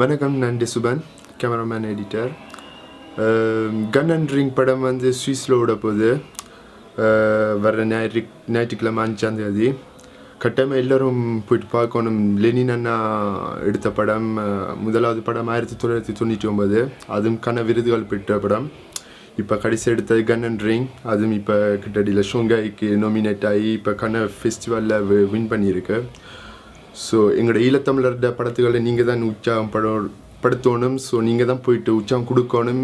வணக்கம், நான் Subhan, cameraman, editor. Gun and ring படம் வந்து ஸ்விஸில் விட போகுது. வர ஞாயிற்றுக்கிழமை 5ஆம் தேதி. கட்டாயமாக எல்லோரும் போயிட்டு பார்க்கணும். லெனின் அண்ணா எடுத்த படம், முதலாவது படம் 1999. அதுக்கான விருதுகள் பெற்ற படம். இப்போ கடைசி எடுத்தது கன் அண்ட் ரிங். அதுவும் இப்போ கிட்டடியில் ஷோங்காய்க்கு நாமினேட் ஆகி இப்போ கன ஃபெஸ்டிவலில் வின் பண்ணியிருக்கு. ஸோ எங்களோட ஈழத்தமிழர்ட படத்துக்களை நீங்கள் தான் உற்சாகப்படுத்தணும். ஸோ நீங்கள் தான் போயிட்டு உற்சாகம் கொடுக்கணும்.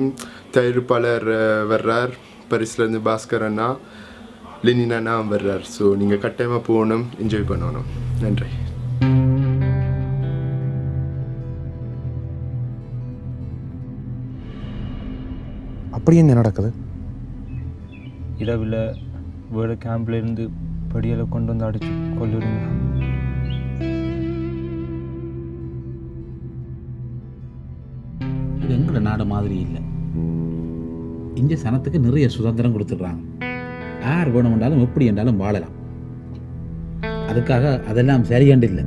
தயாரிப்பாளர் வர்றார், பரிசுலேருந்து பாஸ்கர் அண்ணா, லெனின் அண்ணா வர்றார். ஸோ நீங்கள் கட்டாயமாக போகணும், என்ஜாய் பண்ணணும். நன்றி. அப்படி என்ன நடக்குது? இரவில் வேறு கேம்ப்லேருந்து படியில் கொண்டு வந்து அடித்து கொள்ளுறீங்க. இது எங்களோட நாடு மாதிரி இல்லை. இங்கே சனத்துக்கு நிறைய சுதந்திரம் கொடுத்துட்றாங்க. யார் வேணுமென்றாலும் எப்படி என்றாலும் வாழலாம். அதுக்காக அதெல்லாம் சரியாண்டு இல்லை.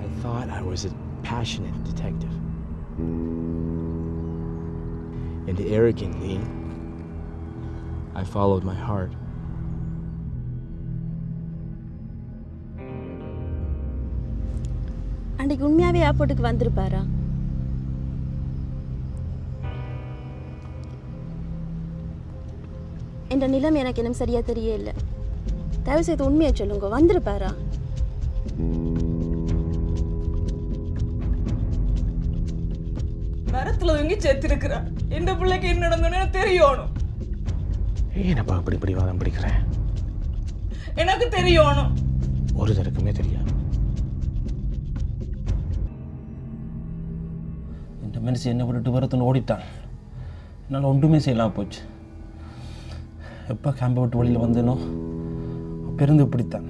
I thought I was a passionate detective. And arrogantly, I followed my heart. அன்றைக்கு உண்மையாகவே ஏர்போர்ட்டுக்கு வந்திருப்பாரா? என்ற நிலைமை எனக்கு இன்னும் சரியா தெரியல. தயவு செய்து உண்மையை சொல்லுங்க, வந்திருப்பாரா? மரத்துல தூங்கி செத்திருக்கிறா. இந்த பிள்ளைக்கு என்ன நடந்ததுன்னு தெரியணும். ஏனப்பா இப்படி வாதம் பிடிக்கிறேன்? எனக்கு தெரியணும். ஒரு தருக்குமே தெரியாது. இந்த மனுஷன் என்னை விட்டுட்டு வரத்துன்னு ஓடிட்டான். என்னால் ஒன்றுமே செய்யலாம் போச்சு. எப்போ கேம்பை விட்டு வழியில் வந்தேனோ அப்போ இருந்து இப்படித்தான்.